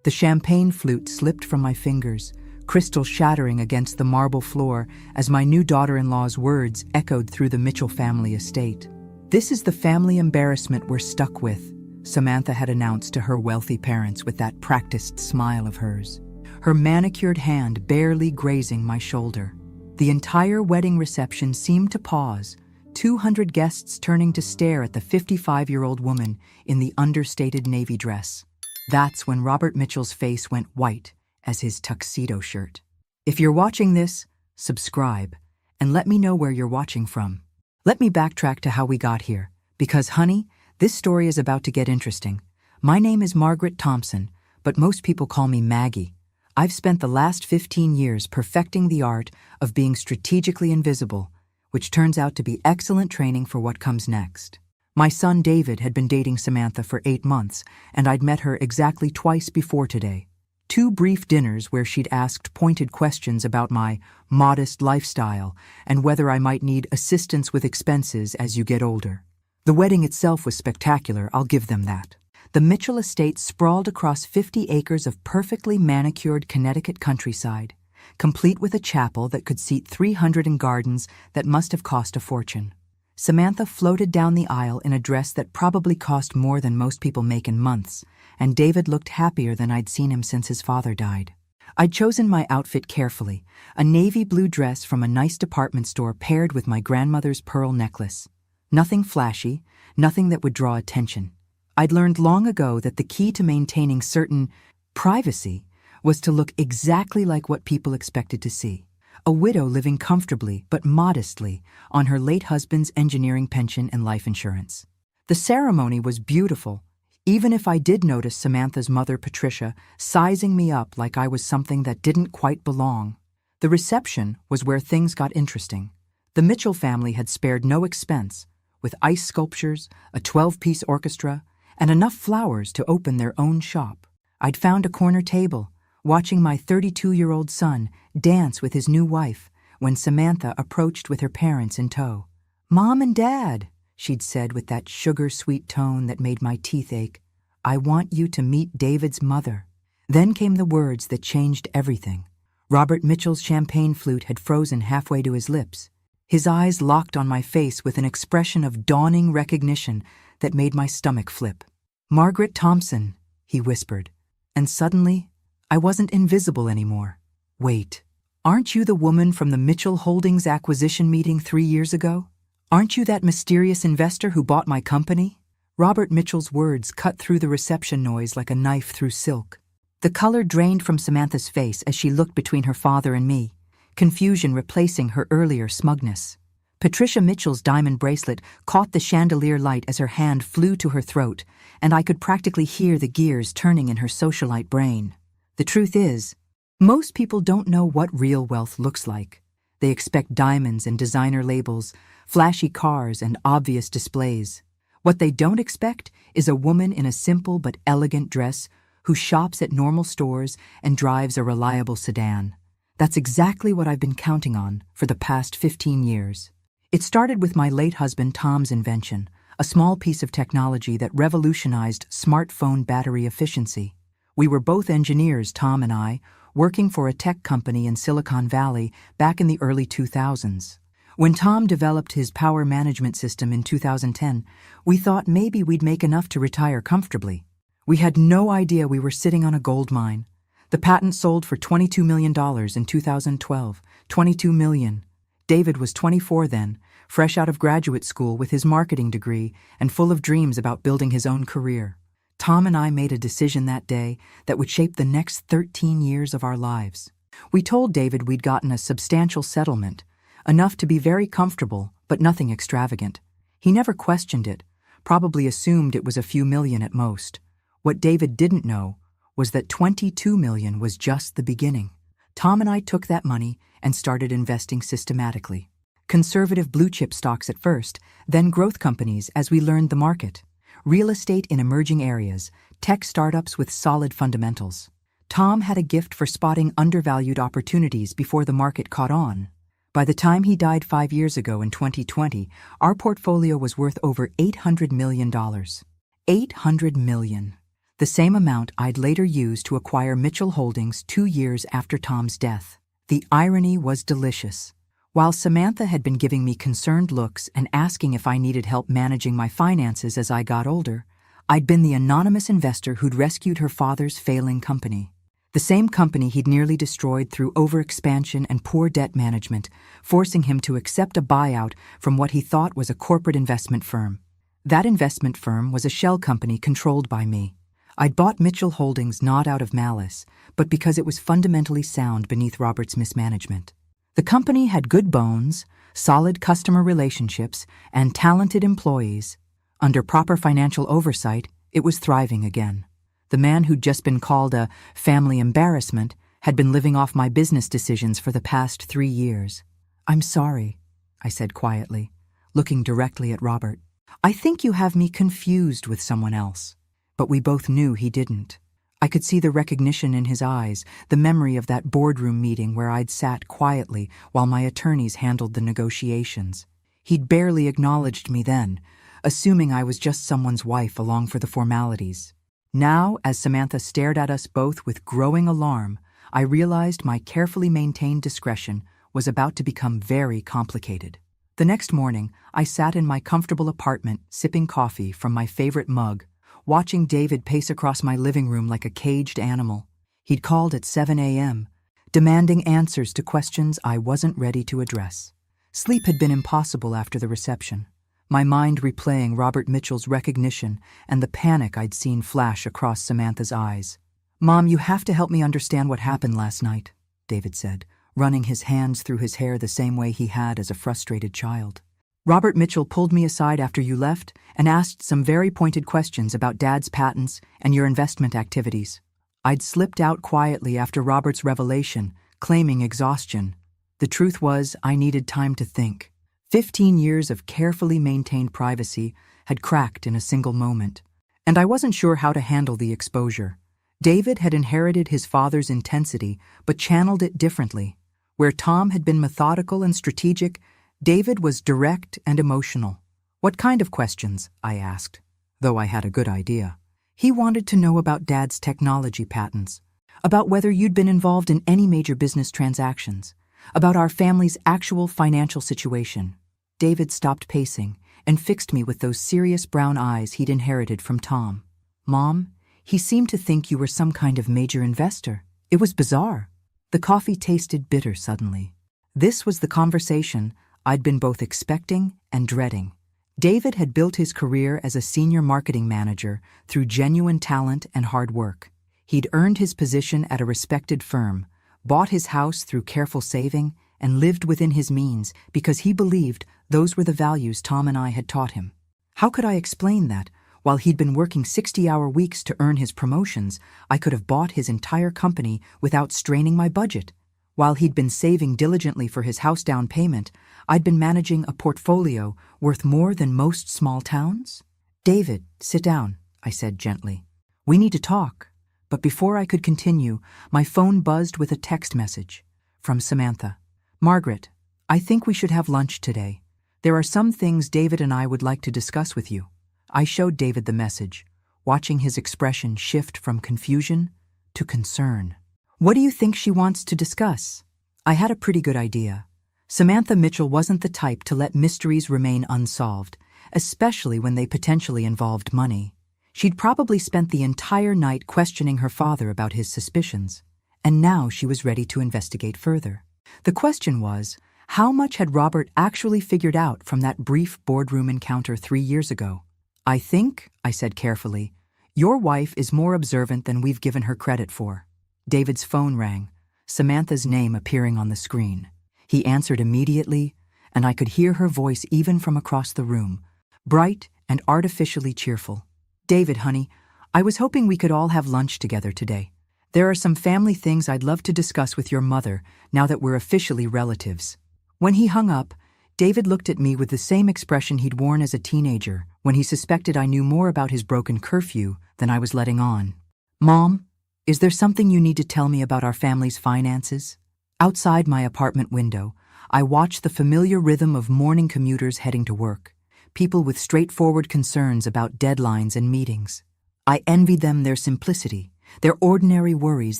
The champagne flute slipped from my fingers, crystal shattering against the marble floor as my new daughter-in-law's words echoed through the Mitchell family estate. "This is the family embarrassment we're stuck with," Samantha had announced to her wealthy parents with that practiced smile of hers, her manicured hand barely grazing my shoulder. The entire wedding reception seemed to pause, 200 guests turning to stare at the 55-year-old woman in the understated navy dress. That's when Robert Mitchell's face went white as his tuxedo shirt. If you're watching this, subscribe, and let me know where you're watching from. Let me backtrack to how we got here, because, honey, this story is about to get interesting. My name is Margaret Thompson, but most people call me Maggie. I've spent the last 15 years perfecting the art of being strategically invisible, which turns out to be excellent training for what comes next. My son David had been dating Samantha for 8 months, and I'd met her exactly twice before today. 2 brief dinners where she'd asked pointed questions about my modest lifestyle and whether I might need assistance with expenses as you get older. The wedding itself was spectacular, I'll give them that. The Mitchell estate sprawled across 50 acres of perfectly manicured Connecticut countryside, complete with a chapel that could seat 300 and gardens that must have cost a fortune. Samantha floated down the aisle in a dress that probably cost more than most people make in months, and David looked happier than I'd seen him since his father died. I'd chosen my outfit carefully, a navy blue dress from a nice department store paired with my grandmother's pearl necklace. Nothing flashy, nothing that would draw attention. I'd learned long ago that the key to maintaining certain privacy was to look exactly like what people expected to see. A widow living comfortably but modestly on her late husband's engineering pension and life insurance. The ceremony was beautiful, even if I did notice Samantha's mother, Patricia, sizing me up like I was something that didn't quite belong. The reception was where things got interesting. The Mitchell family had spared no expense, with ice sculptures, a 12-piece orchestra, and enough flowers to open their own shop. I'd found a corner table, watching my 32-year-old son dance with his new wife when Samantha approached with her parents in tow. "Mom and Dad," she'd said with that sugar-sweet tone that made my teeth ache, "I want you to meet David's mother." Then came the words that changed everything. Robert Mitchell's champagne flute had frozen halfway to his lips. His eyes locked on my face with an expression of dawning recognition that made my stomach flip. "Margaret Thompson," he whispered, and suddenly, I wasn't invisible anymore. "Wait, aren't you the woman from the Mitchell Holdings acquisition meeting 3 years ago? Aren't you that mysterious investor who bought my company?" Robert Mitchell's words cut through the reception noise like a knife through silk. The color drained from Samantha's face as she looked between her father and me, confusion replacing her earlier smugness. Patricia Mitchell's diamond bracelet caught the chandelier light as her hand flew to her throat, and I could practically hear the gears turning in her socialite brain. The truth is, most people don't know what real wealth looks like. They expect diamonds and designer labels, flashy cars and obvious displays. What they don't expect is a woman in a simple but elegant dress who shops at normal stores and drives a reliable sedan. That's exactly what I've been counting on for the past 15 years. It started with my late husband Tom's invention, a small piece of technology that revolutionized smartphone battery efficiency. We were both engineers, Tom and I, working for a tech company in Silicon Valley back in the early 2000s. When Tom developed his power management system in 2010, we thought maybe we'd make enough to retire comfortably. We had no idea we were sitting on a gold mine. The patent sold for $22 million in 2012. $22 million. David was 24 then, fresh out of graduate school with his marketing degree and full of dreams about building his own career. Tom and I made a decision that day that would shape the next 13 years of our lives. We told David we'd gotten a substantial settlement, enough to be very comfortable, but nothing extravagant. He never questioned it, probably assumed it was a few million at most. What David didn't know was that $22 million was just the beginning. Tom and I took that money and started investing systematically. Conservative blue-chip stocks at first, then growth companies as we learned the market. Real estate in emerging areas, tech startups with solid fundamentals. Tom had a gift for spotting undervalued opportunities before the market caught on. By the time he died 5 years ago in 2020, our portfolio was worth over $800 million. $800 million. the same amount I'd later use to acquire Mitchell Holdings 2 years after Tom's death. The irony was delicious. While Samantha had been giving me concerned looks and asking if I needed help managing my finances as I got older, I'd been the anonymous investor who'd rescued her father's failing company. The same company he'd nearly destroyed through overexpansion and poor debt management, forcing him to accept a buyout from what he thought was a corporate investment firm. That investment firm was a shell company controlled by me. I'd bought Mitchell Holdings not out of malice, but because it was fundamentally sound beneath Robert's mismanagement. The company had good bones, solid customer relationships, and talented employees. Under proper financial oversight, it was thriving again. The man who'd just been called a family embarrassment had been living off my business decisions for the past 3 years. "I'm sorry," I said quietly, looking directly at Robert. "I think you have me confused with someone else." But we both knew he didn't. I could see the recognition in his eyes, the memory of that boardroom meeting where I'd sat quietly while my attorneys handled the negotiations. He'd barely acknowledged me then, assuming I was just someone's wife along for the formalities. Now, as Samantha stared at us both with growing alarm, I realized my carefully maintained discretion was about to become very complicated. The next morning, I sat in my comfortable apartment sipping coffee from my favorite mug, watching David pace across my living room like a caged animal. He'd called at 7 a.m., demanding answers to questions I wasn't ready to address. Sleep had been impossible after the reception, my mind replaying Robert Mitchell's recognition and the panic I'd seen flash across Samantha's eyes. "Mom, you have to help me understand what happened last night," David said, running his hands through his hair the same way he had as a frustrated child. "Robert Mitchell pulled me aside after you left and asked some very pointed questions about Dad's patents and your investment activities. I'd slipped out quietly after Robert's revelation, claiming exhaustion. The truth was, I needed time to think. 15 years of carefully maintained privacy had cracked in a single moment, and I wasn't sure how to handle the exposure. David had inherited his father's intensity, but channeled it differently. Where Tom had been methodical and strategic, David was direct and emotional. "What kind of questions?" I asked, though I had a good idea. He wanted to know about Dad's technology patents, about whether you'd been involved in any major business transactions, about our family's actual financial situation. David stopped pacing and fixed me with those serious brown eyes he'd inherited from Tom. "Mom, he seemed to think you were some kind of major investor. It was bizarre." The coffee tasted bitter suddenly. This was the conversation I'd been both expecting and dreading. David had built his career as a senior marketing manager through genuine talent and hard work. He'd earned his position at a respected firm, bought his house through careful saving, and lived within his means because he believed those were the values Tom and I had taught him. How could I explain that, while he'd been working 60-hour weeks to earn his promotions, I could have bought his entire company without straining my budget? While he'd been saving diligently for his house down payment, I'd been managing a portfolio worth more than most small towns? "David, sit down," I said gently. "We need to talk." But before I could continue, my phone buzzed with a text message from Samantha. "Margaret, I think we should have lunch today. There are some things David and I would like to discuss with you." I showed David the message, watching his expression shift from confusion to concern. "What do you think she wants to discuss?" I had a pretty good idea. Samantha Mitchell wasn't the type to let mysteries remain unsolved, especially when they potentially involved money. She'd probably spent the entire night questioning her father about his suspicions, and now she was ready to investigate further. The question was, how much had Robert actually figured out from that brief boardroom encounter 3 years ago? "I think," I said carefully, "your wife is more observant than we've given her credit for." David's phone rang, Samantha's name appearing on the screen. He answered immediately, and I could hear her voice even from across the room, bright and artificially cheerful. "David, honey, I was hoping we could all have lunch together today. There are some family things I'd love to discuss with your mother now that we're officially relatives." When he hung up, David looked at me with the same expression he'd worn as a teenager when he suspected I knew more about his broken curfew than I was letting on. "Mom, is there something you need to tell me about our family's finances?" Outside my apartment window, I watched the familiar rhythm of morning commuters heading to work, people with straightforward concerns about deadlines and meetings. I envied them their simplicity, their ordinary worries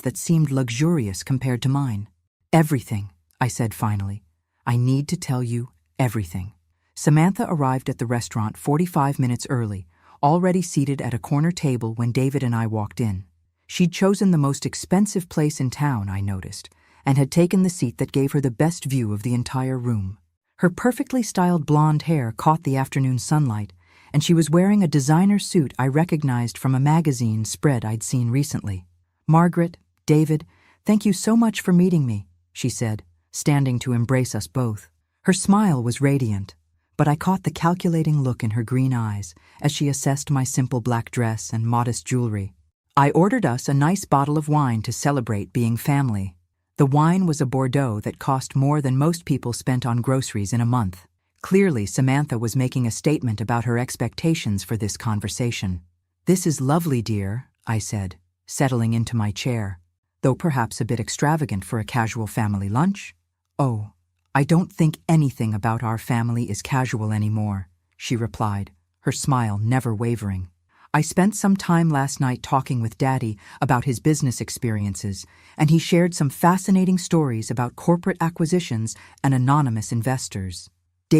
that seemed luxurious compared to mine. Everything, I said finally. I need to tell you everything. Samantha arrived at the restaurant 45 minutes early, already seated at a corner table when David and I walked in. She'd chosen the most expensive place in town, I noticed, and had taken the seat that gave her the best view of the entire room. Her perfectly styled blonde hair caught the afternoon sunlight, and she was wearing a designer suit I recognized from a magazine spread I'd seen recently. "Margaret, David, thank you so much for meeting me," she said, standing to embrace us both. Her smile was radiant, but I caught the calculating look in her green eyes as she assessed my simple black dress and modest jewelry. I ordered us a nice bottle of wine to celebrate being family. The wine was a Bordeaux that cost more than most people spent on groceries in a month. Clearly, Samantha was making a statement about her expectations for this conversation. "This is lovely, dear," I said, settling into my chair, though perhaps a bit extravagant for a casual family lunch. "Oh, I don't think anything about our family is casual anymore," she replied, her smile never wavering. "I spent some time last night talking with Daddy about his business experiences, and he shared some fascinating stories about corporate acquisitions and anonymous investors."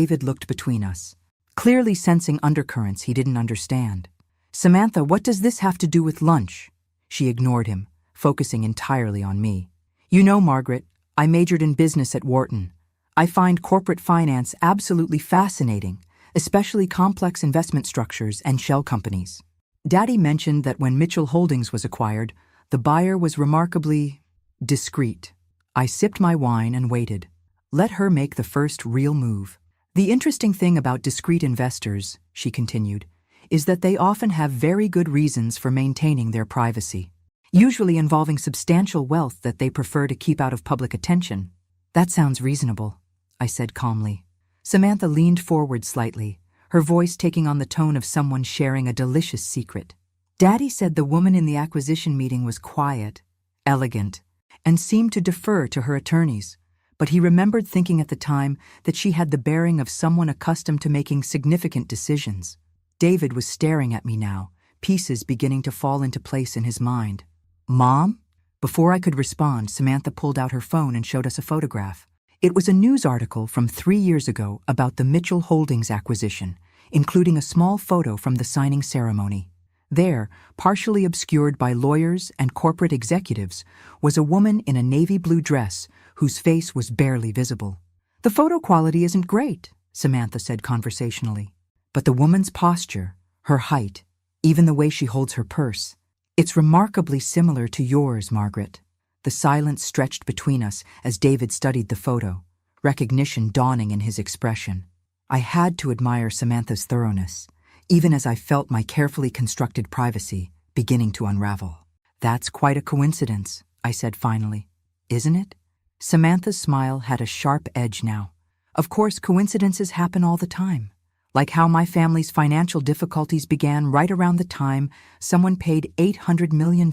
David looked between us, clearly sensing undercurrents he didn't understand. "Samantha, what does this have to do with lunch?" She ignored him, focusing entirely on me. "You know, Margaret, I majored in business at Wharton. I find corporate finance absolutely fascinating, especially complex investment structures and shell companies. Daddy mentioned that when Mitchell Holdings was acquired, the buyer was remarkably discreet." I sipped my wine and waited. Let her make the first real move. "The interesting thing about discreet investors," she continued, "is that they often have very good reasons for maintaining their privacy, usually involving substantial wealth that they prefer to keep out of public attention." "That sounds reasonable," I said calmly. Samantha leaned forward slightly, her voice taking on the tone of someone sharing a delicious secret. "Daddy said the woman in the acquisition meeting was quiet, elegant, and seemed to defer to her attorneys, but he remembered thinking at the time that she had the bearing of someone accustomed to making significant decisions." David was staring at me now, pieces beginning to fall into place in his mind. "Mom?" Before I could respond, Samantha pulled out her phone and showed us a photograph. It was a news article from 3 years ago about the Mitchell Holdings acquisition, including a small photo from the signing ceremony. There, partially obscured by lawyers and corporate executives, was a woman in a navy blue dress whose face was barely visible. "The photo quality isn't great," Samantha said conversationally, "but the woman's posture, her height, even the way she holds her purse, it's remarkably similar to yours, Margaret." The silence stretched between us as David studied the photo, recognition dawning in his expression. I had to admire Samantha's thoroughness, even as I felt my carefully constructed privacy beginning to unravel. "That's quite a coincidence," I said finally. "Isn't it?" Samantha's smile had a sharp edge now. "Of course, coincidences happen all the time. Like how my family's financial difficulties began right around the time someone paid $800 million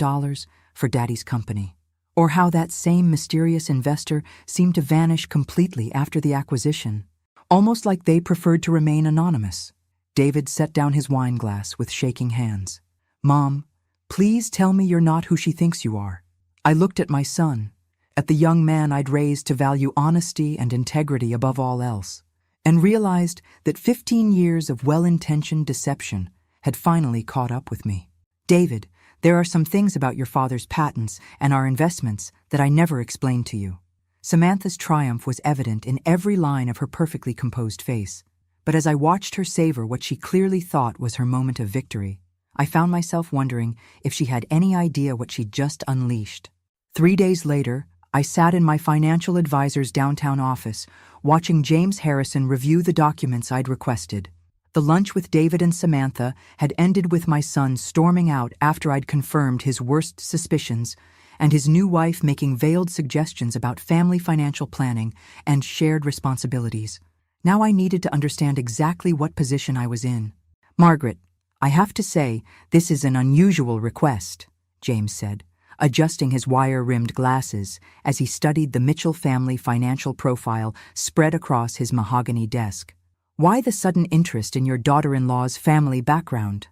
for Daddy's company. Or how that same mysterious investor seemed to vanish completely after the acquisition, almost like they preferred to remain anonymous." David set down his wine glass with shaking hands. "Mom, please tell me you're not who she thinks you are." I looked at my son, at the young man I'd raised to value honesty and integrity above all else, and realized that 15 years of well-intentioned deception had finally caught up with me. "David, there are some things about your father's patents and our investments that I never explained to you." Samantha's triumph was evident in every line of her perfectly composed face, but as I watched her savor what she clearly thought was her moment of victory, I found myself wondering if she had any idea what she'd just unleashed. 3 days later, I sat in my financial advisor's downtown office, watching James Harrison review the documents I'd requested. The lunch with David and Samantha had ended with my son storming out after I'd confirmed his worst suspicions, and his new wife making veiled suggestions about family financial planning and shared responsibilities. Now I needed to understand exactly what position I was in. "Margaret, I have to say, this is an unusual request," James said, adjusting his wire-rimmed glasses as he studied the Mitchell family financial profile spread across his mahogany desk. "Why the sudden interest in your daughter-in-law's family background?"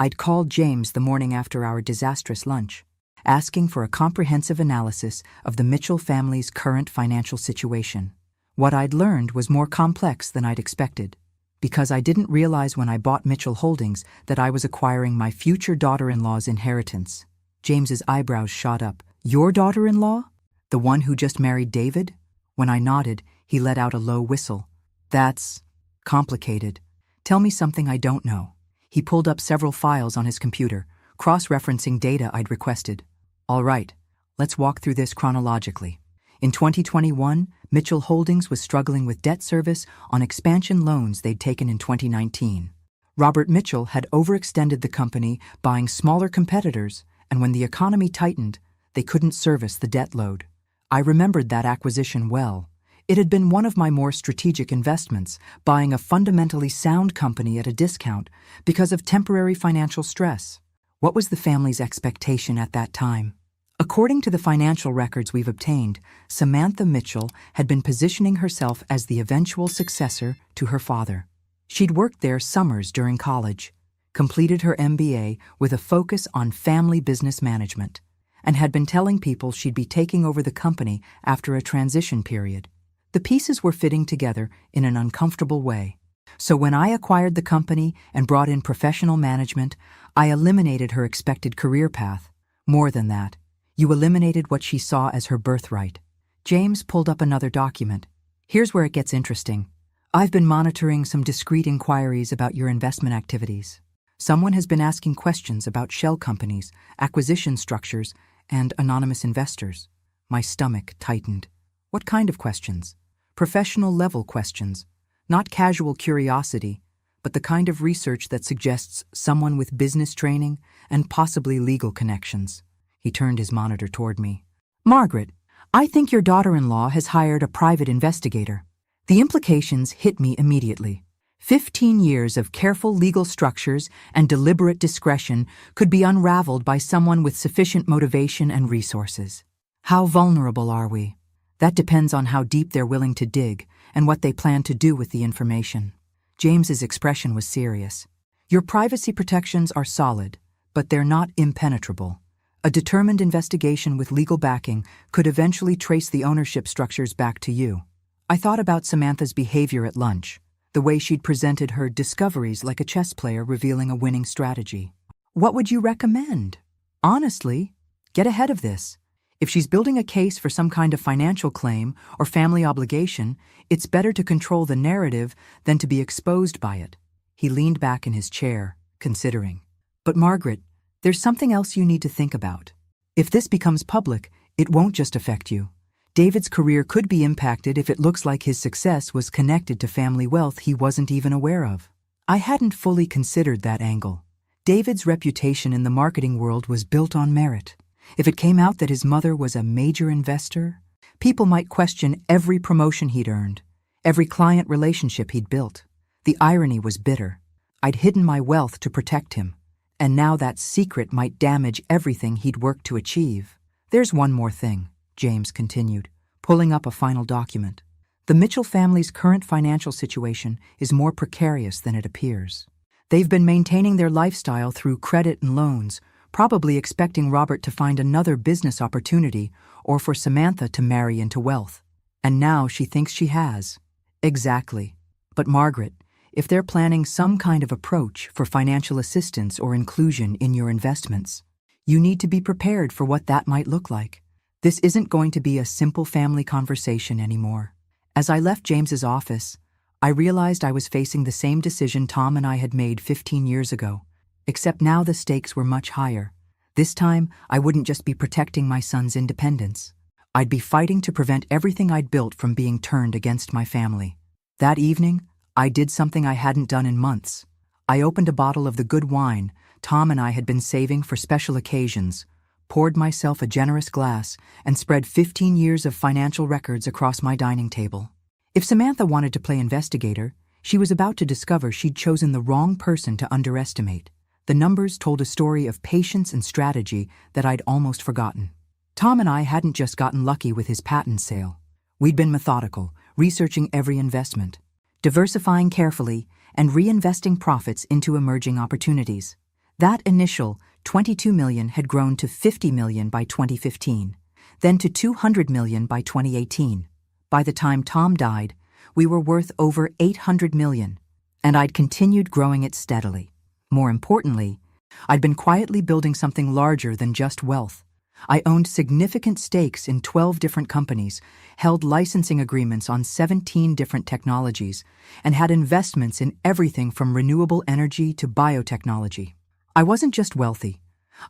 I'd called James the morning after our disastrous lunch, asking for a comprehensive analysis of the Mitchell family's current financial situation. What I'd learned was more complex than I'd expected, because I didn't realize when I bought Mitchell Holdings that I was acquiring my future daughter-in-law's inheritance. James's eyebrows shot up. Your daughter-in-law? The one who just married David? When I nodded, he let out a low whistle. That's complicated. Tell me something I don't know. He pulled up several files on his computer, cross-referencing data I'd requested. All right, let's walk through this chronologically. In 2021, Mitchell Holdings was struggling with debt service on expansion loans they'd taken in 2019. Robert Mitchell had overextended the company, buying smaller competitors, and when the economy tightened, they couldn't service the debt load. I remembered that acquisition well. It had been one of my more strategic investments, buying a fundamentally sound company at a discount because of temporary financial stress. What was the family's expectation at that time? According to the financial records we've obtained, Samantha Mitchell had been positioning herself as the eventual successor to her father. She'd worked there summers during college, completed her MBA with a focus on family business management, and had been telling people she'd be taking over the company after a transition period. The pieces were fitting together in an uncomfortable way. So when I acquired the company and brought in professional management, I eliminated her expected career path. More than that, you eliminated what she saw as her birthright. James pulled up another document. Here's where it gets interesting. I've been monitoring some discreet inquiries about your investment activities. Someone has been asking questions about shell companies, acquisition structures, and anonymous investors. My stomach tightened. What kind of questions? Professional-level questions. Not casual curiosity, but the kind of research that suggests someone with business training and possibly legal connections. He turned his monitor toward me. Margaret, I think your daughter-in-law has hired a private investigator. The implications hit me immediately. 15 years of careful legal structures and deliberate discretion could be unraveled by someone with sufficient motivation and resources. How vulnerable are we? That depends on how deep they're willing to dig and what they plan to do with the information. James's expression was serious. Your privacy protections are solid, but they're not impenetrable. A determined investigation with legal backing could eventually trace the ownership structures back to you. I thought about Samantha's behavior at lunch, the way she'd presented her discoveries like a chess player revealing a winning strategy. What would you recommend? Honestly, get ahead of this. If she's building a case for some kind of financial claim or family obligation, it's better to control the narrative than to be exposed by it. He leaned back in his chair, considering. But Margaret, there's something else you need to think about. If this becomes public, it won't just affect you. David's career could be impacted if it looks like his success was connected to family wealth he wasn't even aware of. I hadn't fully considered that angle. David's reputation in the marketing world was built on merit. If it came out that his mother was a major investor, people might question every promotion he'd earned, every client relationship he'd built. The irony was bitter. I'd hidden my wealth to protect him, and now that secret might damage everything he'd worked to achieve. There's one more thing, James continued, pulling up a final document. The Mitchell family's current financial situation is more precarious than it appears. They've been maintaining their lifestyle through credit and loans, probably expecting Robert to find another business opportunity or for Samantha to marry into wealth. And now she thinks she has. Exactly. But Margaret, if they're planning some kind of approach for financial assistance or inclusion in your investments, you need to be prepared for what that might look like. This isn't going to be a simple family conversation anymore. As I left James's office, I realized I was facing the same decision Tom and I had made 15 years ago. Except now the stakes were much higher. This time, I wouldn't just be protecting my son's independence. I'd be fighting to prevent everything I'd built from being turned against my family. That evening, I did something I hadn't done in months. I opened a bottle of the good wine Tom and I had been saving for special occasions, poured myself a generous glass, and spread 15 years of financial records across my dining table. If Samantha wanted to play investigator, she was about to discover she'd chosen the wrong person to underestimate. The numbers told a story of patience and strategy that I'd almost forgotten. Tom and I hadn't just gotten lucky with his patent sale. We'd been methodical, researching every investment, diversifying carefully, and reinvesting profits into emerging opportunities. That initial 22 million had grown to 50 million by 2015, then to 200 million by 2018. By the time Tom died, we were worth over 800 million, and I'd continued growing it steadily. More importantly, I'd been quietly building something larger than just wealth. I owned significant stakes in 12 different companies, held licensing agreements on 17 different technologies, and had investments in everything from renewable energy to biotechnology. I wasn't just wealthy.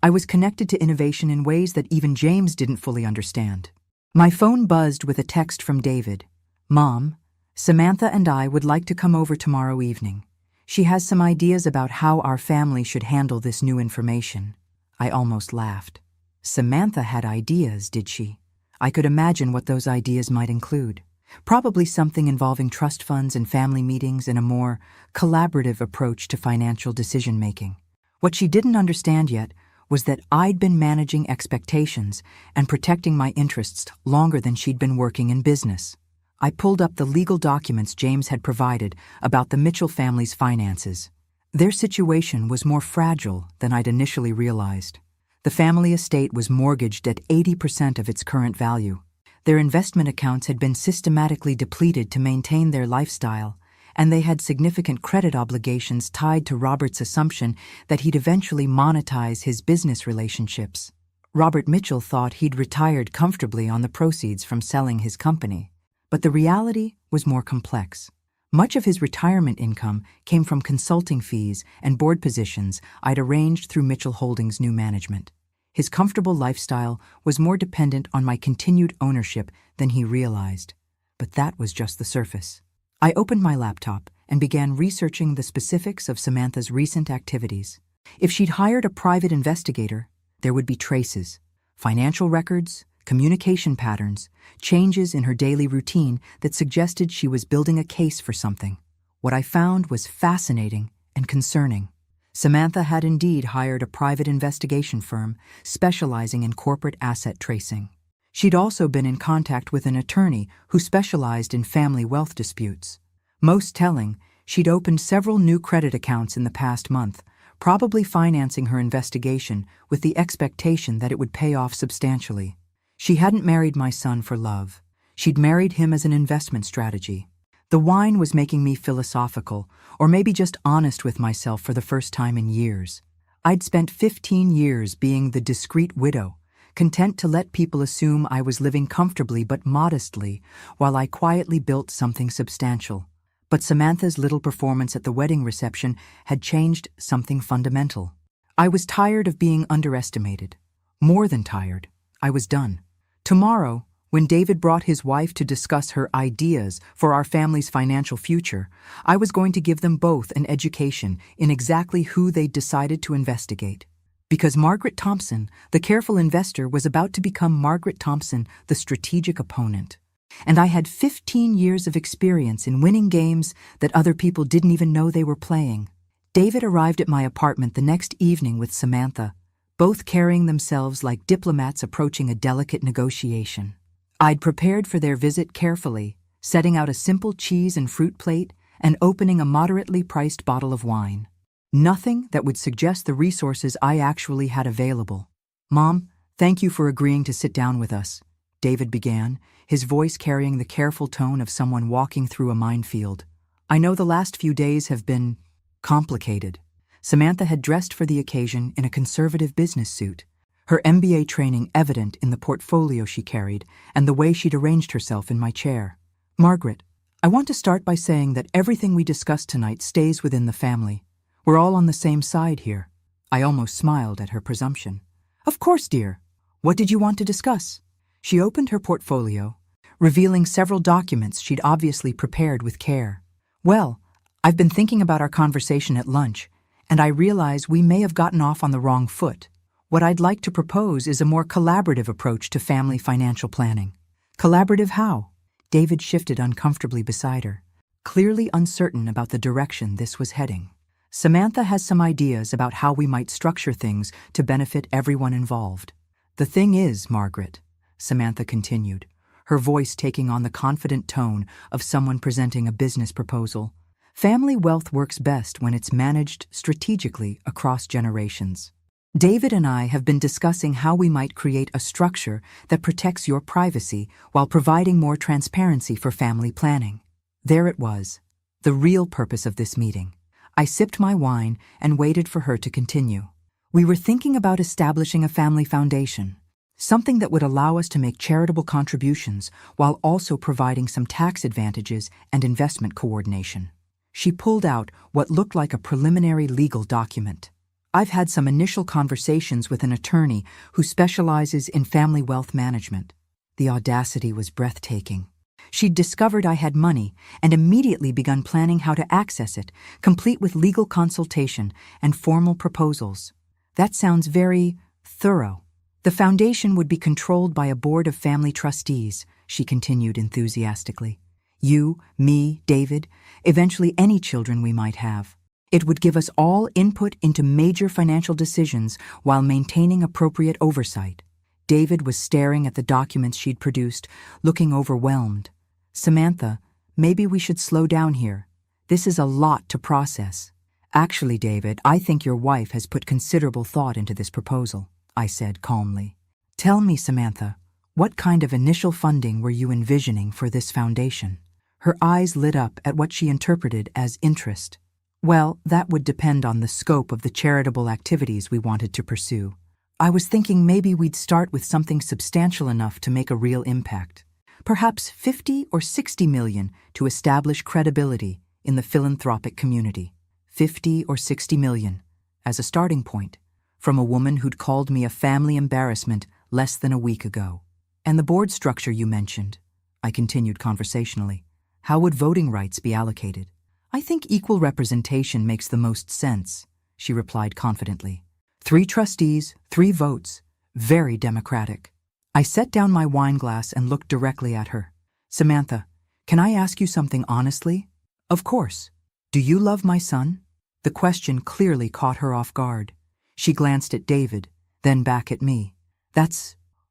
I was connected to innovation in ways that even James didn't fully understand. My phone buzzed with a text from David. "Mom, Samantha and I would like to come over tomorrow evening. She has some ideas about how our family should handle this new information." I almost laughed. Samantha had ideas, did she? I could imagine what those ideas might include. Probably something involving trust funds and family meetings and a more collaborative approach to financial decision-making. What she didn't understand yet was that I'd been managing expectations and protecting my interests longer than she'd been working in business. I pulled up the legal documents James had provided about the Mitchell family's finances. Their situation was more fragile than I'd initially realized. The family estate was mortgaged at 80% of its current value. Their investment accounts had been systematically depleted to maintain their lifestyle, and they had significant credit obligations tied to Robert's assumption that he'd eventually monetize his business relationships. Robert Mitchell thought he'd retired comfortably on the proceeds from selling his company, but the reality was more complex. Much of his retirement income came from consulting fees and board positions I'd arranged through Mitchell Holdings' new management. His comfortable lifestyle was more dependent on my continued ownership than he realized. But that was just the surface. I opened my laptop and began researching the specifics of Samantha's recent activities. If she'd hired a private investigator, there would be traces, financial records, communication patterns, changes in her daily routine that suggested she was building a case for something. What I found was fascinating and concerning. Samantha had indeed hired a private investigation firm specializing in corporate asset tracing. She'd also been in contact with an attorney who specialized in family wealth disputes. Most telling, she'd opened several new credit accounts in the past month, probably financing her investigation with the expectation that it would pay off substantially. She hadn't married my son for love. She'd married him as an investment strategy. The wine was making me philosophical, or maybe just honest with myself for the first time in years. I'd spent 15 years being the discreet widow, content to let people assume I was living comfortably but modestly while I quietly built something substantial. But Samantha's little performance at the wedding reception had changed something fundamental. I was tired of being underestimated. More than tired. I was done. Tomorrow, when David brought his wife to discuss her ideas for our family's financial future, I was going to give them both an education in exactly who they'd decided to investigate. Because Margaret Thompson, the careful investor, was about to become Margaret Thompson, the strategic opponent. And I had 15 years of experience in winning games that other people didn't even know they were playing. David arrived at my apartment the next evening with Samantha, both carrying themselves like diplomats approaching a delicate negotiation. I'd prepared for their visit carefully, setting out a simple cheese and fruit plate and opening a moderately priced bottle of wine. Nothing that would suggest the resources I actually had available. "Mom, thank you for agreeing to sit down with us," David began, his voice carrying the careful tone of someone walking through a minefield. "I know the last few days have been complicated." Samantha had dressed for the occasion in a conservative business suit, her MBA training evident in the portfolio she carried and the way she'd arranged herself in my chair. "Margaret, I want to start by saying that everything we discuss tonight stays within the family. We're all on the same side here." I almost smiled at her presumption. "Of course, dear. What did you want to discuss?" She opened her portfolio, revealing several documents she'd obviously prepared with care. "Well, I've been thinking about our conversation at lunch, and I realize we may have gotten off on the wrong foot. What I'd like to propose is a more collaborative approach to family financial planning." "Collaborative how?" David shifted uncomfortably beside her, clearly uncertain about the direction this was heading. "Samantha has some ideas about how we might structure things to benefit everyone involved. The thing is, Margaret," Samantha continued, her voice taking on the confident tone of someone presenting a business proposal, Family wealth works best when it's managed strategically across generations. David and I have been discussing how we might create a structure that protects your privacy while providing more transparency for family planning. There it was, the real purpose of this meeting. I sipped my wine and waited for her to continue. We were thinking about establishing a family foundation, something that would allow us to make charitable contributions while also providing some tax advantages and investment coordination. She pulled out what looked like a preliminary legal document. I've had some initial conversations with an attorney who specializes in family wealth management. The audacity was breathtaking. She'd discovered I had money and immediately begun planning how to access it, complete with legal consultation and formal proposals. That sounds very thorough. The foundation would be controlled by a board of family trustees, she continued enthusiastically. You, me, David, eventually any children we might have. It would give us all input into major financial decisions while maintaining appropriate oversight. David was staring at the documents she'd produced, looking overwhelmed. Samantha, maybe we should slow down here. This is a lot to process. Actually, David, I think your wife has put considerable thought into this proposal, I said calmly. Tell me, Samantha, what kind of initial funding were you envisioning for this foundation? Her eyes lit up at what she interpreted as interest. Well, that would depend on the scope of the charitable activities we wanted to pursue. I was thinking maybe we'd start with something substantial enough to make a real impact. Perhaps 50 or 60 million to establish credibility in the philanthropic community. 50 or 60 million, as a starting point, from a woman who'd called me a family embarrassment less than a week ago. And the board structure you mentioned, I continued conversationally. How would voting rights be allocated? I think equal representation makes the most sense, she replied confidently. 3 trustees, 3 votes, very democratic. I set down my wine glass and looked directly at her. Samantha, can I ask you something honestly? Of course. Do you love my son? The question clearly caught her off guard. She glanced at David, then back at me.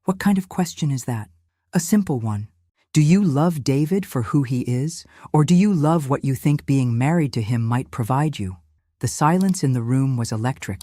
What kind of question is that? A simple one. Do you love David for who he is, or do you love what you think being married to him might provide you? The silence in the room was electric.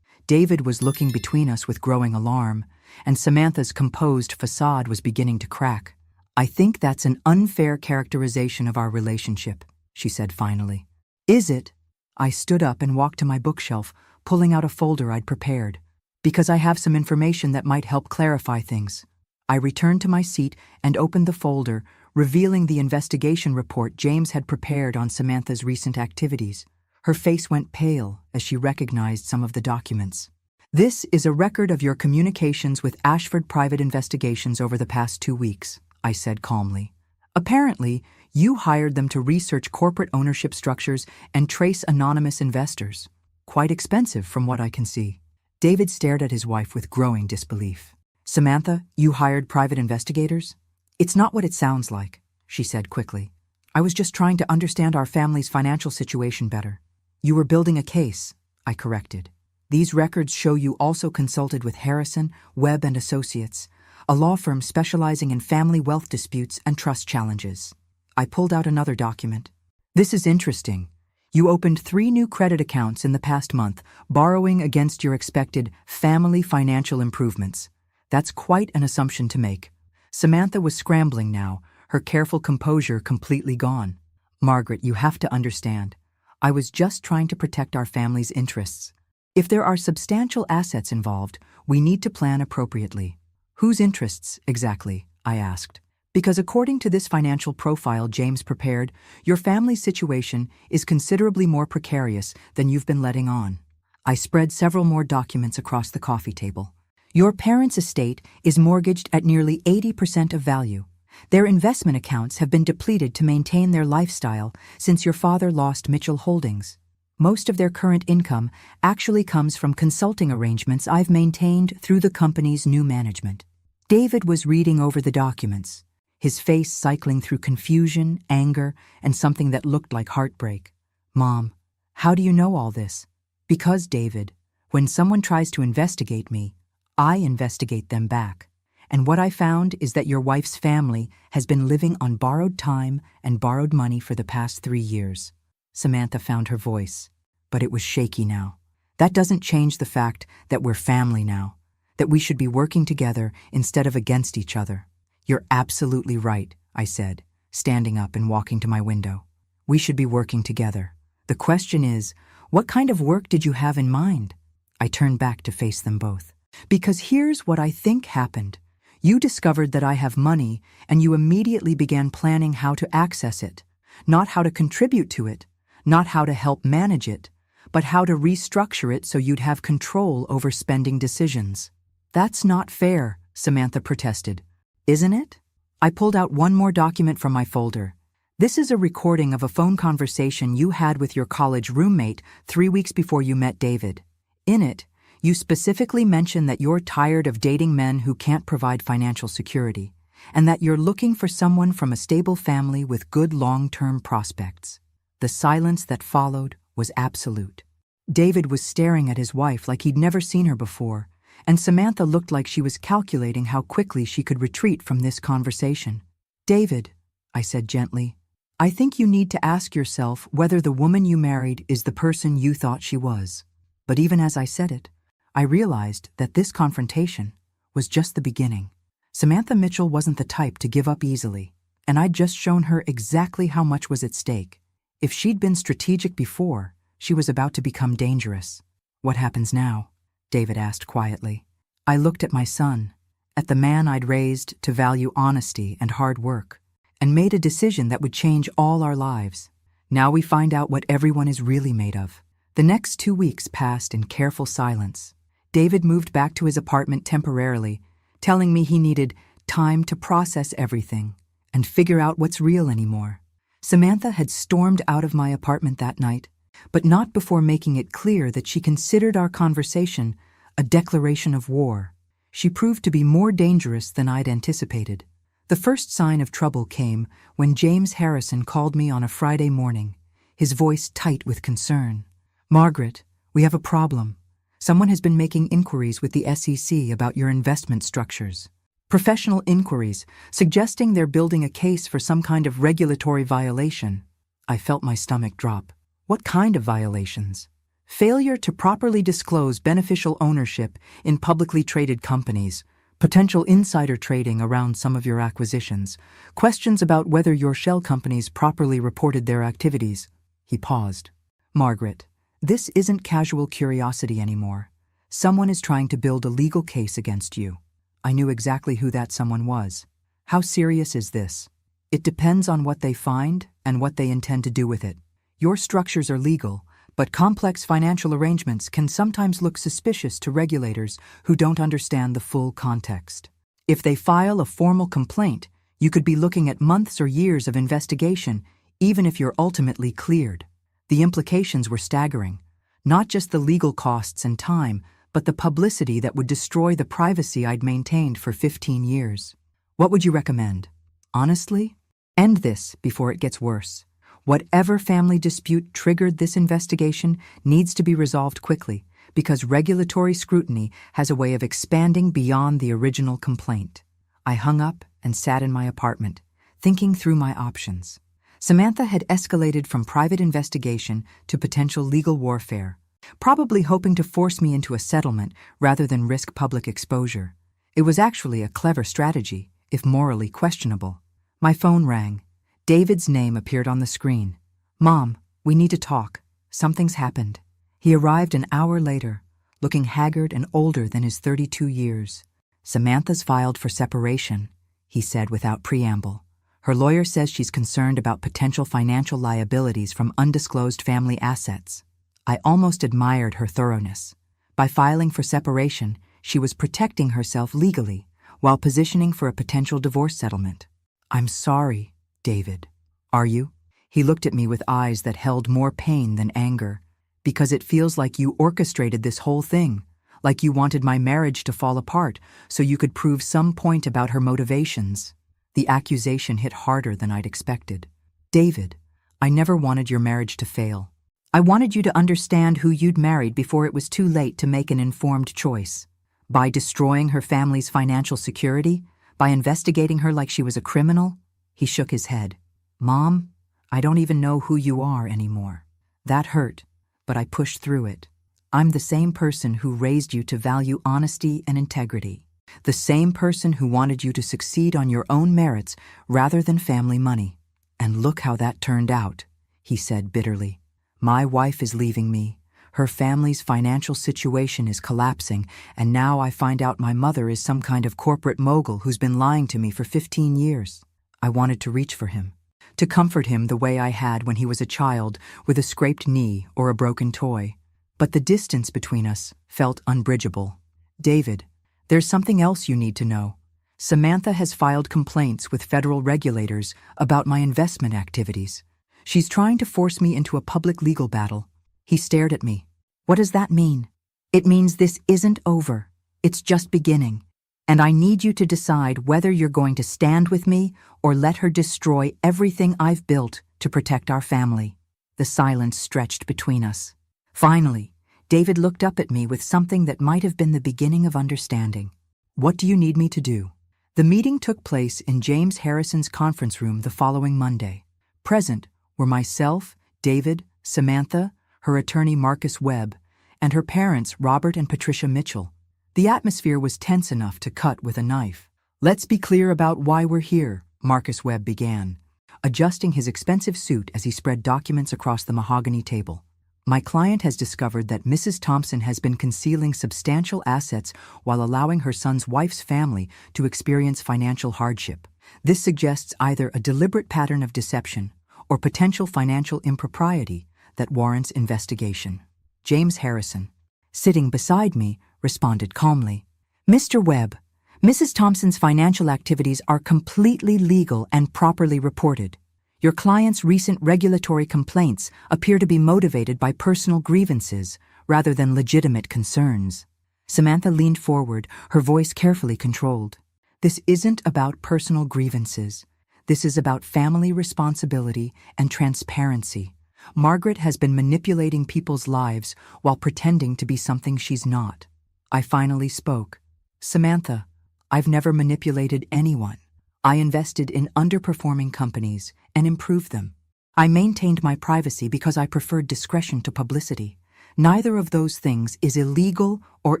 David was looking between us with growing alarm, and Samantha's composed facade was beginning to crack. I think that's an unfair characterization of our relationship, she said finally. Is it? I stood up and walked to my bookshelf, pulling out a folder I'd prepared. Because I have some information that might help clarify things. I returned to my seat and opened the folder, revealing the investigation report James had prepared on Samantha's recent activities. Her face went pale as she recognized some of the documents. This is a record of your communications with Ashford Private Investigations over the past 2 weeks, I said calmly. Apparently, you hired them to research corporate ownership structures and trace anonymous investors. Quite expensive from what I can see. David stared at his wife with growing disbelief. Samantha, you hired private investigators? It's not what it sounds like, she said quickly. I was just trying to understand our family's financial situation better. You were building a case, I corrected. These records show you also consulted with Harrison, Webb and Associates, a law firm specializing in family wealth disputes and trust challenges. I pulled out another document. This is interesting. You opened 3 new credit accounts in the past month, borrowing against your expected family financial improvements. That's quite an assumption to make. Samantha was scrambling now, her careful composure completely gone. Margaret, you have to understand. I was just trying to protect our family's interests. If there are substantial assets involved, we need to plan appropriately. Whose interests, exactly? I asked. Because according to this financial profile James prepared, your family's situation is considerably more precarious than you've been letting on. I spread several more documents across the coffee table. Your parents' estate is mortgaged at nearly 80% of value. Their investment accounts have been depleted to maintain their lifestyle since your father lost Mitchell Holdings. Most of their current income actually comes from consulting arrangements I've maintained through the company's new management. David was reading over the documents, his face cycling through confusion, anger, and something that looked like heartbreak. Mom, how do you know all this? Because, David, when someone tries to investigate me, I investigate them back. And what I found is that your wife's family has been living on borrowed time and borrowed money for the past 3 years. Samantha found her voice, but it was shaky now. That doesn't change the fact that we're family now, that we should be working together instead of against each other. You're absolutely right, I said, standing up and walking to my window. We should be working together. The question is, what kind of work did you have in mind? I turned back to face them both. Because here's what I think happened. You discovered that I have money, and you immediately began planning how to access it. Not how to contribute to it, not how to help manage it, but how to restructure it so you'd have control over spending decisions. That's not fair, Samantha protested. Isn't it? I pulled out one more document from my folder. This is a recording of a phone conversation you had with your college roommate 3 weeks before you met David. In it, you specifically mention that you're tired of dating men who can't provide financial security, and that you're looking for someone from a stable family with good long-term prospects. The silence that followed was absolute. David was staring at his wife like he'd never seen her before, and Samantha looked like she was calculating how quickly she could retreat from this conversation. David, I said gently, I think you need to ask yourself whether the woman you married is the person you thought she was. But even as I said it, I realized that this confrontation was just the beginning. Samantha Mitchell wasn't the type to give up easily, and I'd just shown her exactly how much was at stake. If she'd been strategic before, she was about to become dangerous. What happens now? David asked quietly. I looked at my son, at the man I'd raised to value honesty and hard work, and made a decision that would change all our lives. Now we find out what everyone is really made of. The next 2 weeks passed in careful silence. David moved back to his apartment temporarily, telling me he needed time to process everything and figure out what's real anymore. Samantha had stormed out of my apartment that night, but not before making it clear that she considered our conversation a declaration of war. She proved to be more dangerous than I'd anticipated. The first sign of trouble came when James Harrison called me on a Friday morning, his voice tight with concern. Margaret, we have a problem. Someone has been making inquiries with the SEC about your investment structures. Professional inquiries, suggesting they're building a case for some kind of regulatory violation. I felt my stomach drop. What kind of violations? Failure to properly disclose beneficial ownership in publicly traded companies, potential insider trading around some of your acquisitions, questions about whether your shell companies properly reported their activities. He paused. Margaret, this isn't casual curiosity anymore. Someone is trying to build a legal case against you. I knew exactly who that someone was. How serious is this? It depends on what they find and what they intend to do with it. Your structures are legal, but complex financial arrangements can sometimes look suspicious to regulators who don't understand the full context. If they file a formal complaint, you could be looking at months or years of investigation, even if you're ultimately cleared. The implications were staggering. Not just the legal costs and time, but the publicity that would destroy the privacy I'd maintained for 15 years. What would you recommend? Honestly, end this before it gets worse. Whatever family dispute triggered this investigation needs to be resolved quickly, because regulatory scrutiny has a way of expanding beyond the original complaint. I hung up and sat in my apartment, thinking through my options. Samantha had escalated from private investigation to potential legal warfare, probably hoping to force me into a settlement rather than risk public exposure. It was actually a clever strategy, if morally questionable. My phone rang. David's name appeared on the screen. Mom, we need to talk. Something's happened. He arrived an hour later, looking haggard and older than his 32 years. Samantha's filed for separation, he said without preamble. Her lawyer says she's concerned about potential financial liabilities from undisclosed family assets. I almost admired her thoroughness. By filing for separation, she was protecting herself legally while positioning for a potential divorce settlement. I'm sorry, David. Are you? He looked at me with eyes that held more pain than anger. Because it feels like you orchestrated this whole thing, like you wanted my marriage to fall apart so you could prove some point about her motivations. The accusation hit harder than I'd expected. David, I never wanted your marriage to fail. I wanted you to understand who you'd married before it was too late to make an informed choice. By destroying her family's financial security, by investigating her like she was a criminal, he shook his head. Mom, I don't even know who you are anymore. That hurt, but I pushed through it. I'm the same person who raised you to value honesty and integrity. The same person who wanted you to succeed on your own merits rather than family money. And look how that turned out, he said bitterly. My wife is leaving me. Her family's financial situation is collapsing, and now I find out my mother is some kind of corporate mogul who's been lying to me for 15 years. I wanted to reach for him, to comfort him the way I had when he was a child with a scraped knee or a broken toy. But the distance between us felt unbridgeable. David, there's something else you need to know. Samantha has filed complaints with federal regulators about my investment activities. She's trying to force me into a public legal battle. He stared at me. What does that mean? It means this isn't over. It's just beginning. And I need you to decide whether you're going to stand with me or let her destroy everything I've built to protect our family. The silence stretched between us. Finally, David looked up at me with something that might have been the beginning of understanding. What do you need me to do? The meeting took place in James Harrison's conference room the following Monday. Present were myself, David, Samantha, her attorney Marcus Webb, and her parents Robert and Patricia Mitchell. The atmosphere was tense enough to cut with a knife. Let's be clear about why we're here, Marcus Webb began, adjusting his expensive suit as he spread documents across the mahogany table. My client has discovered that Mrs. Thompson has been concealing substantial assets while allowing her son's wife's family to experience financial hardship. This suggests either a deliberate pattern of deception or potential financial impropriety that warrants investigation. James Harrison, sitting beside me, responded calmly. Mr. Webb, Mrs. Thompson's financial activities are completely legal and properly reported. Your client's recent regulatory complaints appear to be motivated by personal grievances rather than legitimate concerns. Samantha leaned forward, her voice carefully controlled. This isn't about personal grievances. This is about family responsibility and transparency. Margaret has been manipulating people's lives while pretending to be something she's not. I finally spoke. Samantha, I've never manipulated anyone. I invested in underperforming companies and improved them. I maintained my privacy because I preferred discretion to publicity. Neither of those things is illegal or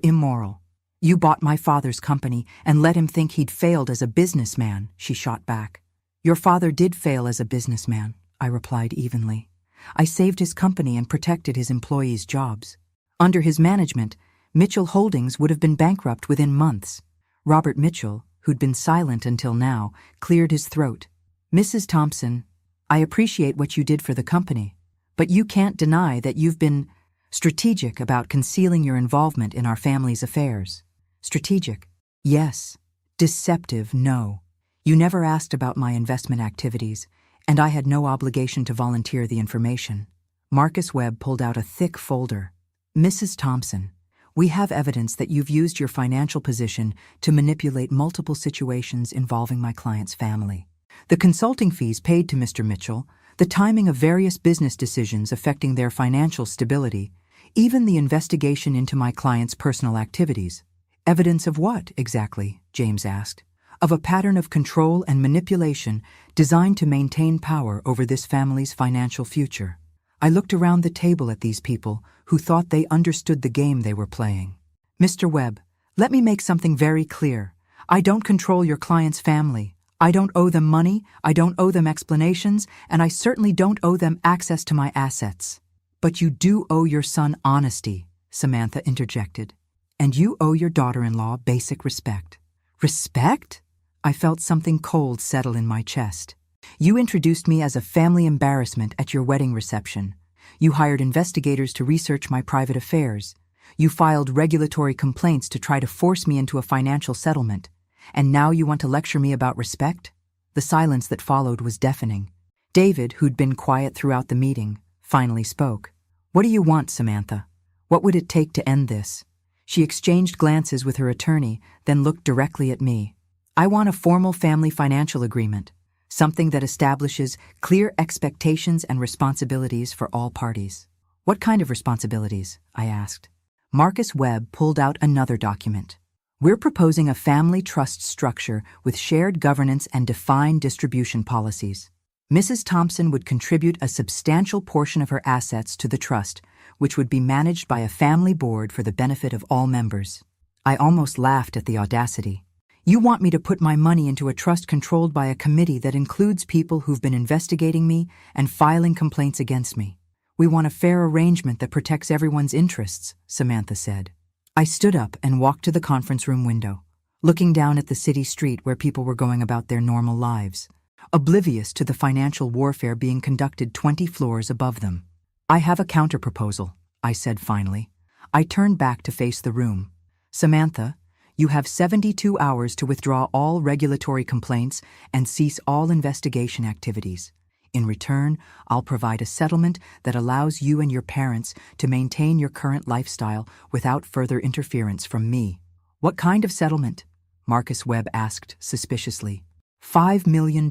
immoral. You bought my father's company and let him think he'd failed as a businessman, she shot back. Your father did fail as a businessman, I replied evenly. I saved his company and protected his employees' jobs. Under his management, Mitchell Holdings would have been bankrupt within months. Robert Mitchell, who'd been silent until now, cleared his throat. Mrs. Thompson, I appreciate what you did for the company, but you can't deny that you've been strategic about concealing your involvement in our family's affairs. Strategic? Yes. Deceptive? No. You never asked about my investment activities, and I had no obligation to volunteer the information. Marcus Webb pulled out a thick folder. Mrs. Thompson, we have evidence that you've used your financial position to manipulate multiple situations involving my client's family. The consulting fees paid to Mr. Mitchell, the timing of various business decisions affecting their financial stability, even the investigation into my client's personal activities. Evidence of what, exactly? James asked. Of a pattern of control and manipulation designed to maintain power over this family's financial future. I looked around the table at these people who thought they understood the game they were playing. Mr. Webb, let me make something very clear. I don't control your client's family. I don't owe them money, I don't owe them explanations, and I certainly don't owe them access to my assets. But you do owe your son honesty, Samantha interjected. And you owe your daughter-in-law basic respect. Respect? I felt something cold settle in my chest. You introduced me as a family embarrassment at your wedding reception. You hired investigators to research my private affairs. You filed regulatory complaints to try to force me into a financial settlement. And now you want to lecture me about respect? The silence that followed was deafening. David, who'd been quiet throughout the meeting, finally spoke. What do you want, Samantha? What would it take to end this? She exchanged glances with her attorney, then looked directly at me. I want a formal family financial agreement, something that establishes clear expectations and responsibilities for all parties. What kind of responsibilities? I asked. Marcus Webb pulled out another document. We're proposing a family trust structure with shared governance and defined distribution policies. Mrs. Thompson would contribute a substantial portion of her assets to the trust, which would be managed by a family board for the benefit of all members. I almost laughed at the audacity. You want me to put my money into a trust controlled by a committee that includes people who've been investigating me and filing complaints against me. We want a fair arrangement that protects everyone's interests, Samantha said. I stood up and walked to the conference room window, looking down at the city street where people were going about their normal lives, oblivious to the financial warfare being conducted 20 floors above them. I have a counterproposal, I said finally. I turned back to face the room. Samantha, you have 72 hours to withdraw all regulatory complaints and cease all investigation activities. In return, I'll provide a settlement that allows you and your parents to maintain your current lifestyle without further interference from me. What kind of settlement? Marcus Webb asked suspiciously. $5 million.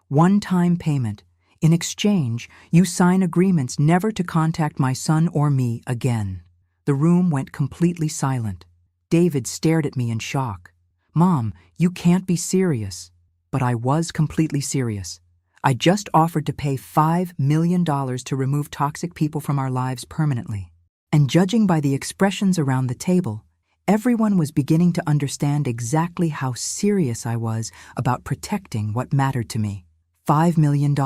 One-time payment. In exchange, you sign agreements never to contact my son or me again. The room went completely silent. David stared at me in shock. Mom, you can't be serious. But I was completely serious. I just offered to pay $5 million to remove toxic people from our lives permanently. And judging by the expressions around the table, everyone was beginning to understand exactly how serious I was about protecting what mattered to me. $5 million,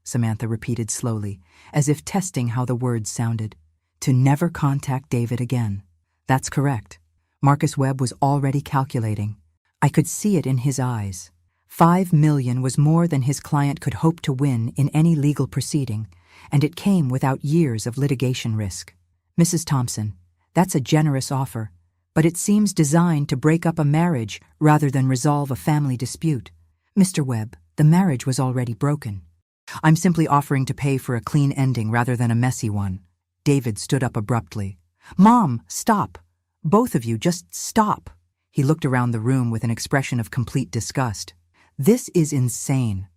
Samantha repeated slowly, as if testing how the words sounded. To never contact David again. That's correct. Marcus Webb was already calculating. I could see it in his eyes. $5 million was more than his client could hope to win in any legal proceeding, and it came without years of litigation risk. Mrs. Thompson, that's a generous offer, but it seems designed to break up a marriage rather than resolve a family dispute. Mr. Webb, the marriage was already broken. I'm simply offering to pay for a clean ending rather than a messy one. David stood up abruptly. Mom, stop. Both of you, just stop. He looked around the room with an expression of complete disgust. This is insane.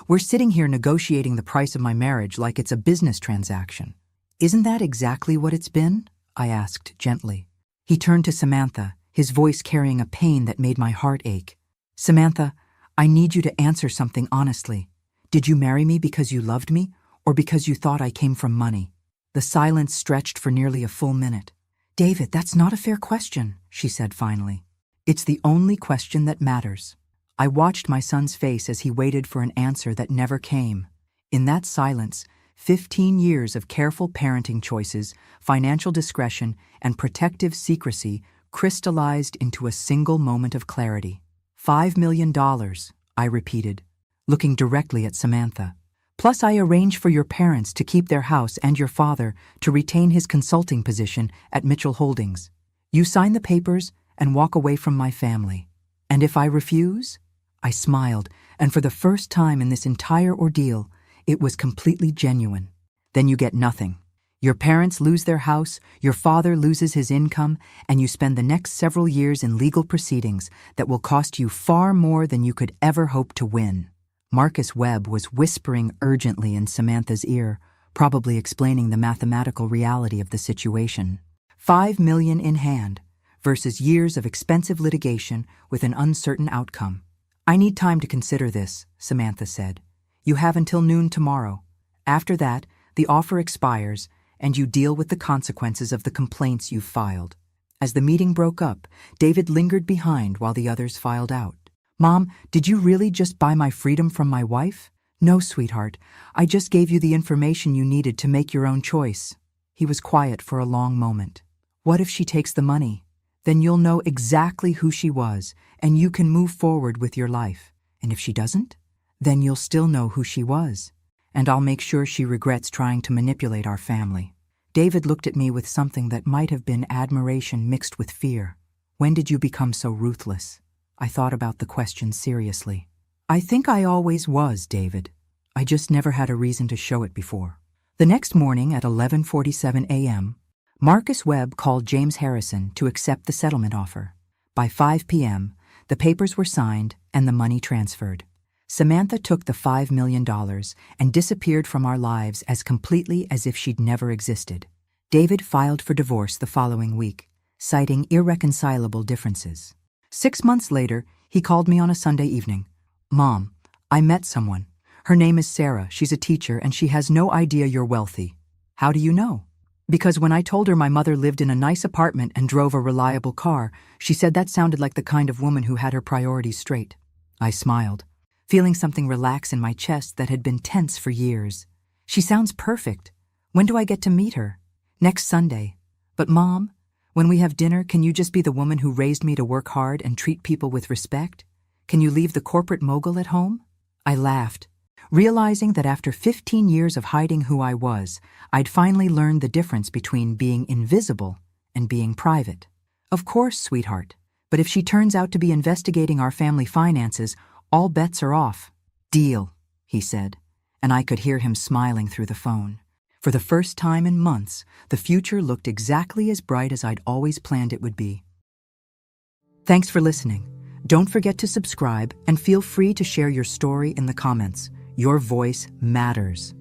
We're sitting here negotiating the price of my marriage like it's a business transaction. Isn't that exactly what it's been? I asked gently. He turned to Samantha, his voice carrying a pain that made my heart ache. Samantha, I need you to answer something honestly. Did you marry me because you loved me, or because you thought I came from money? The silence stretched for nearly a full minute. David, that's not a fair question, she said finally. It's the only question that matters. I watched my son's face as he waited for an answer that never came. In that silence, 15 years of careful parenting choices, financial discretion, and protective secrecy crystallized into a single moment of clarity. $5 million, I repeated, looking directly at Samantha. Plus, I arrange for your parents to keep their house and your father to retain his consulting position at Mitchell Holdings. You sign the papers and walk away from my family. And if I refuse? I smiled, and for the first time in this entire ordeal, it was completely genuine. Then you get nothing. Your parents lose their house, your father loses his income, and you spend the next several years in legal proceedings that will cost you far more than you could ever hope to win. Marcus Webb was whispering urgently in Samantha's ear, probably explaining the mathematical reality of the situation. $5 million in hand versus years of expensive litigation with an uncertain outcome. I need time to consider this, Samantha said. You have until noon tomorrow. After that, the offer expires, and you deal with the consequences of the complaints you've filed. As the meeting broke up, David lingered behind while the others filed out. Mom, did you really just buy my freedom from my wife? No, sweetheart. I just gave you the information you needed to make your own choice. He was quiet for a long moment. What if she takes the money? Then you'll know exactly who she was, and you can move forward with your life. And if she doesn't? Then you'll still know who she was. And I'll make sure she regrets trying to manipulate our family. David looked at me with something that might have been admiration mixed with fear. When did you become so ruthless? I thought about the question seriously. I think I always was, David. I just never had a reason to show it before. The next morning at 11:47 a.m., Marcus Webb called James Harrison to accept the settlement offer. By 5 p.m., the papers were signed and the money transferred. Samantha took the $5 million and disappeared from our lives as completely as if she'd never existed. David filed for divorce the following week, citing irreconcilable differences. 6 months later, he called me on a Sunday evening. Mom, I met someone. Her name is Sarah, she's a teacher, and she has no idea you're wealthy. How do you know? Because when I told her my mother lived in a nice apartment and drove a reliable car, she said that sounded like the kind of woman who had her priorities straight. I smiled, feeling something relax in my chest that had been tense for years. She sounds perfect. When do I get to meet her? Next Sunday. But Mom, when we have dinner, can you just be the woman who raised me to work hard and treat people with respect? Can you leave the corporate mogul at home? I laughed, realizing that after 15 years of hiding who I was, I'd finally learned the difference between being invisible and being private. Of course, sweetheart, but if she turns out to be investigating our family finances, all bets are off. Deal, he said, and I could hear him smiling through the phone. For the first time in months, the future looked exactly as bright as I'd always planned it would be. Thanks for listening. Don't forget to subscribe and feel free to share your story in the comments. Your voice matters.